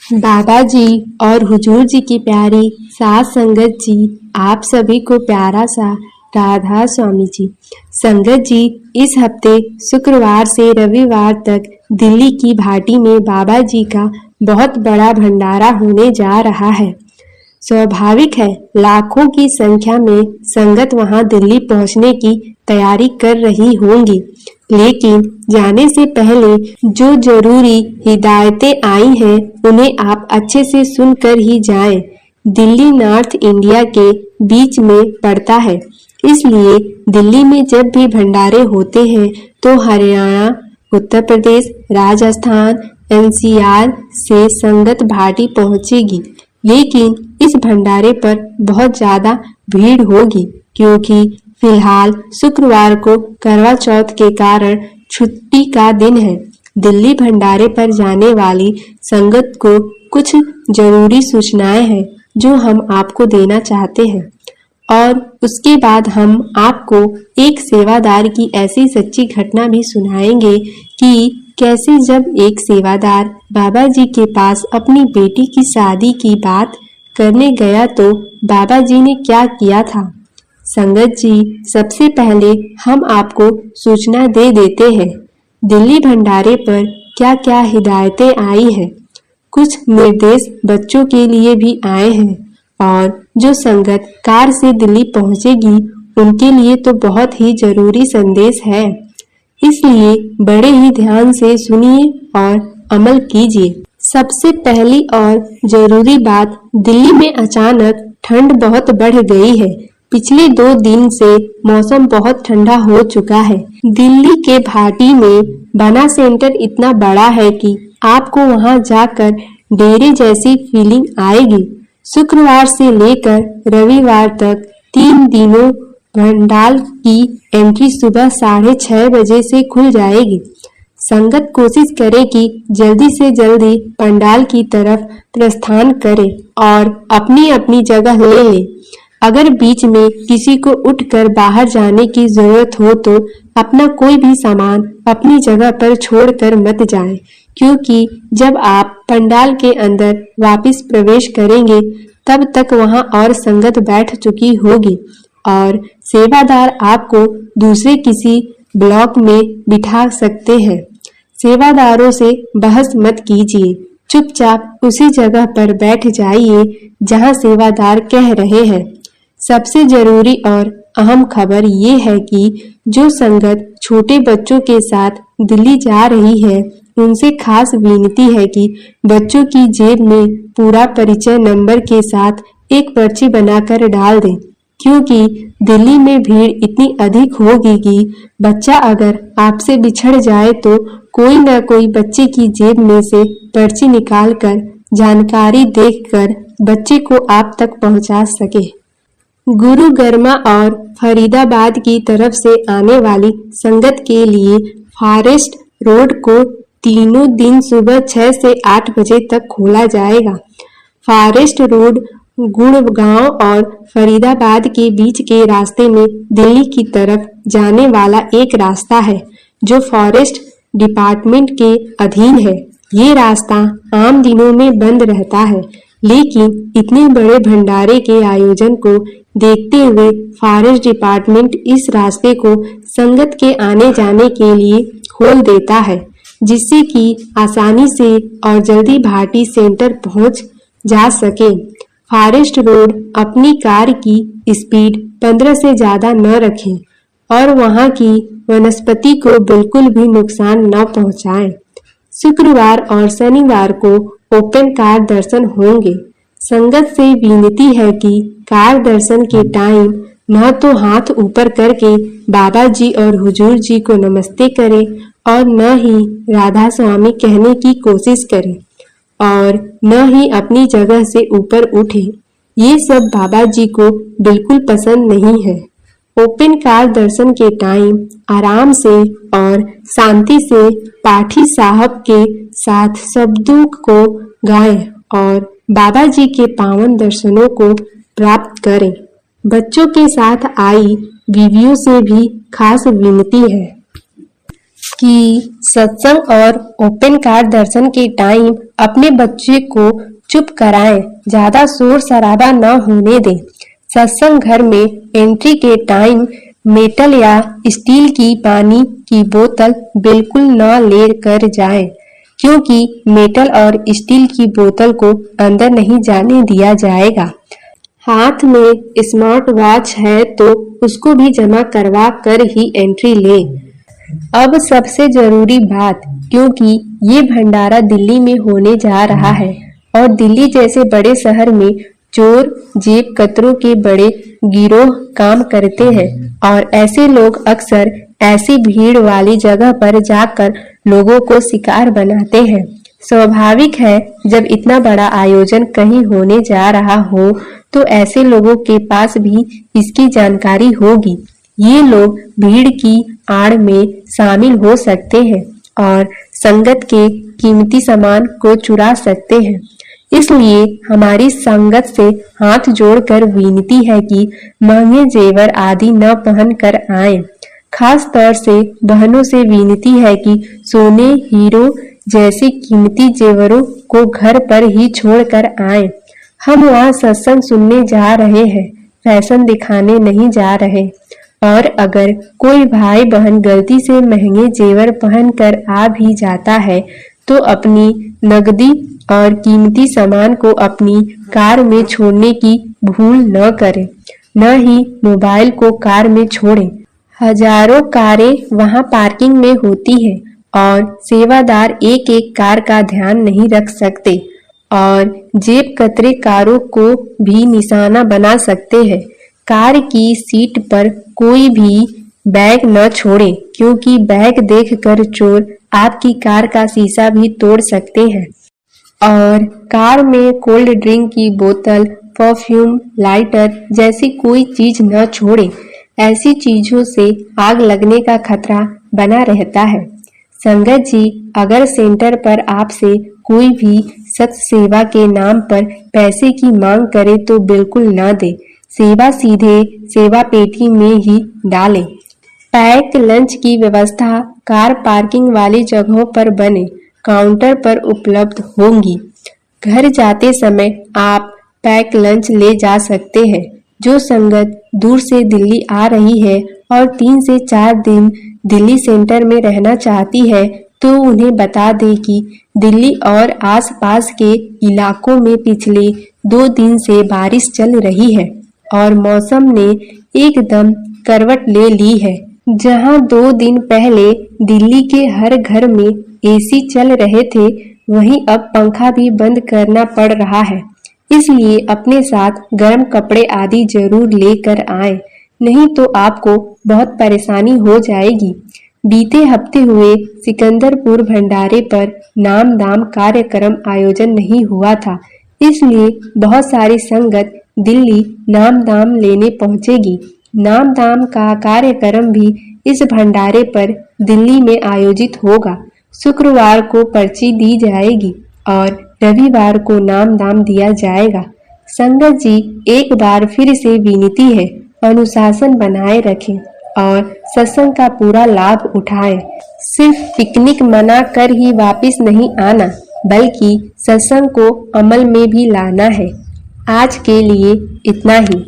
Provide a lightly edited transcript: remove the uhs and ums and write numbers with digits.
बाबा जी और हुजूर जी की प्यारी साथ संगत जी, आप सभी को प्यारा सा राधा स्वामी जी। संगत जी, इस हफ्ते शुक्रवार से रविवार तक दिल्ली की भाटी में बाबा जी का बहुत बड़ा भंडारा होने जा रहा है। स्वाभाविक है, लाखों की संख्या में संगत वहां दिल्ली पहुंचने की तैयारी कर रही होंगी, लेकिन जाने से पहले जो जरूरी हिदायतें आई हैं उन्हें आप अच्छे से सुनकर ही जाएं। दिल्ली नॉर्थ इंडिया के बीच में पड़ता है, इसलिए दिल्ली में जब भी भंडारे होते हैं तो हरियाणा, उत्तर प्रदेश, राजस्थान, एनसीआर से संगत भाटी पहुंचेगी। लेकिन इस भंडारे पर बहुत ज्यादा भीड़ होगी, क्योंकि फिलहाल शुक्रवार को करवा चौथ के कारण छुट्टी का दिन है। दिल्ली भंडारे पर जाने वाली संगत को कुछ जरूरी सूचनाएं हैं जो हम आपको देना चाहते हैं, और उसके बाद हम आपको एक सेवादार की ऐसी सच्ची घटना भी सुनाएंगे कि कैसे जब एक सेवादार बाबा जी के पास अपनी बेटी की शादी की बात करने गया तो बाबा जी ने क्या किया था। संगत जी, सबसे पहले हम आपको सूचना दे देते हैं दिल्ली भंडारे पर क्या क्या हिदायतें आई हैं। कुछ निर्देश बच्चों के लिए भी आए हैं, और जो संगत कार से दिल्ली पहुंचेगी उनके लिए तो बहुत ही जरूरी संदेश है, इसलिए बड़े ही ध्यान से सुनिए और अमल कीजिए। सबसे पहली और जरूरी बात, दिल्ली में अचानक ठंड बहुत बढ़ गई है। पिछले 2 दिन से मौसम बहुत ठंडा हो चुका है। दिल्ली के भाटी में बना सेंटर इतना बड़ा है कि आपको वहां जाकर डेरे जैसी फीलिंग आएगी। शुक्रवार से लेकर रविवार तक 3 दिनों पंडाल की एंट्री सुबह 6:30 बजे से खुल जाएगी। संगत कोशिश करे कि जल्दी से जल्दी पंडाल की तरफ प्रस्थान करे और अपनी अपनी जगह ले ले। अगर बीच में किसी को उठकर बाहर जाने की जरूरत हो तो अपना कोई भी सामान अपनी जगह पर छोड़कर मत जाएं, क्योंकि जब आप पंडाल के अंदर वापस प्रवेश करेंगे तब तक वहां और संगत बैठ चुकी होगी और सेवादार आपको दूसरे किसी ब्लॉक में बिठा सकते हैं। सेवादारों से बहस मत कीजिए, चुपचाप उसी जगह पर बैठ जाइए जहां सेवादार कह रहे हैं। सबसे जरूरी और अहम खबर ये है कि जो संगत छोटे बच्चों के साथ दिल्ली जा रही है उनसे खास विनती है कि बच्चों की जेब में पूरा परिचय नंबर के साथ एक पर्ची बनाकर डाल दें, क्योंकि दिल्ली में भीड़ इतनी अधिक होगी कि बच्चा अगर आपसे बिछड़ जाए तो कोई न कोई बच्चे की जेब में से पर्ची निकालकर जानकारी देखकर बच्चे को आप तक पहुंचा सके। गुरुग्राम और फरीदाबाद की तरफ से आने वाली संगत के लिए फॉरेस्ट रोड को तीनों दिन सुबह 6 से 8 बजे तक खोला जाएगा। फॉरेस्ट रोड गुड़गांव और फरीदाबाद के बीच के रास्ते में दिल्ली की तरफ जाने वाला एक रास्ता है जो फॉरेस्ट डिपार्टमेंट के अधीन है। ये रास्ता आम दिनों में बंद रहता है, लेकिन इतने बड़े भंडारे के आयोजन को देखते हुए फॉरेस्ट डिपार्टमेंट इस रास्ते को संगत के आने जाने के लिए खोल देता है, जिससे कि आसानी से और जल्दी भाटी सेंटर पहुंच जा सके। फॉरेस्ट रोड अपनी कार की स्पीड 15 से ज्यादा न रखें और वहां की वनस्पति को बिल्कुल भी नुकसान न पहुंचाएं। शुक्रवार और शनिवार को ओपन कार दर्शन होंगे। संगत से विनती है कि कार दर्शन के टाइम न तो हाथ ऊपर करके बाबा जी और हुजूर जी को नमस्ते करें और न ही राधा स्वामी कहने की कोशिश करें और न ही अपनी जगह से ऊपर उठे। ये सब बाबा जी को बिल्कुल पसंद नहीं है। ओपन कार दर्शन के टाइम आराम से और शांति से पाठी साहब के साथ शब्दों को गाएं और बाबा जी के पावन दर्शनों को प्राप्त करें। बच्चों के साथ आई बीवियों से भी खास विनती है। कि सत्संग और ओपन कार दर्शन के टाइम अपने बच्चे को चुप कराएं, ज्यादा शोर शराबा न होने दें। सत्संग घर में एंट्री के टाइम मेटल या स्टील की पानी की बोतल बिल्कुल न ले कर जाएं, क्योंकि मेटल और स्टील की बोतल को अंदर नहीं जाने दिया जाएगा। हाथ में स्मार्ट वॉच है तो उसको भी जमा करवा कर ही एंट्री लें। अब सबसे जरूरी बात, क्योंकि ये भंडारा दिल्ली में होने जा रहा है और दिल्ली जैसे बड़े शहर में चोर जेब कतरों के बड़े गिरोह काम करते हैं और ऐसे लोग अक्सर ऐसी भीड़ वाली जगह पर जाकर लोगों को शिकार बनाते हैं। स्वाभाविक है, जब इतना बड़ा आयोजन कहीं होने जा रहा हो तो ऐसे लोगों के पास भी इसकी जानकारी होगी। ये लोग भीड़ की आड़ में शामिल हो सकते हैं और संगत के कीमती सामान को चुरा सकते हैं। इसलिए हमारी संगत से हाथ जोड़कर विनती है कि महंगे जेवर आदि न पहन कर आएं। खास तौर से बहनों से विनती है कि सोने हीरो जैसे कीमती जेवरों को घर पर ही छोड़ कर आएं। हम वहाँ सत्संग सुनने जा रहे हैं, फैशन दिखाने नहीं जा रहे। और अगर कोई भाई बहन गलती से महंगे जेवर पहनकर आ भी जाता है तो अपनी नगदी और कीमती सामान को अपनी कार में छोड़ने की भूल न करें, न ही मोबाइल को कार में छोड़ें। हजारों कारें वहां पार्किंग में होती है और सेवादार एक एक कार का ध्यान नहीं रख सकते और जेब कतरे कारों को भी निशाना बना सकते हैं। कार की सीट पर कोई भी बैग न छोड़े, क्योंकि बैग देखकर चोर आपकी कार का शीशा भी तोड़ सकते हैं। और कार में कोल्ड ड्रिंक की बोतल, परफ्यूम, लाइटर जैसी कोई चीज न छोड़े। ऐसी चीजों से आग लगने का खतरा बना रहता है। संगत जी, अगर सेंटर पर आपसे कोई भी सत्य सेवा के नाम पर पैसे की मांग करे तो बिल्कुल न दे। सेवा सीधे सेवा पेटी में ही डालें। पैक लंच की व्यवस्था कार पार्किंग वाली जगहों पर बने काउंटर पर उपलब्ध होंगी। घर जाते समय आप पैक लंच ले जा सकते हैं। जो संगत दूर से दिल्ली आ रही है और 3 से 4 दिन दिल्ली सेंटर में रहना चाहती है तो उन्हें बता दें कि दिल्ली और आसपास के इलाकों में पिछले 2 दिन से बारिश चल रही है और मौसम ने एकदम करवट ले ली है। जहां 2 दिन पहले दिल्ली के हर घर में एसी चल रहे थे, वहीं अब पंखा भी बंद करना पड़ रहा है। इसलिए अपने साथ गर्म कपड़े आदि जरूर लेकर आएं, नहीं तो आपको बहुत परेशानी हो जाएगी। बीते हफ्ते हुए सिकंदरपुर भंडारे पर नाम दाम कार्यक्रम आयोजन नहीं हुआ था, इसलिए बहुत सारी संगत दिल्ली नाम दाम लेने पहुंचेगी। नाम दाम का कार्यक्रम भी इस भंडारे पर दिल्ली में आयोजित होगा। शुक्रवार को पर्ची दी जाएगी और रविवार को नाम दाम दिया जाएगा। संगत जी, एक बार फिर से विनती है, अनुशासन बनाए रखें और सत्संग का पूरा लाभ उठाएं। सिर्फ पिकनिक मना कर ही वापस नहीं आना, बल्कि सत्संग को अमल में भी लाना है। आज के लिए इतना ही।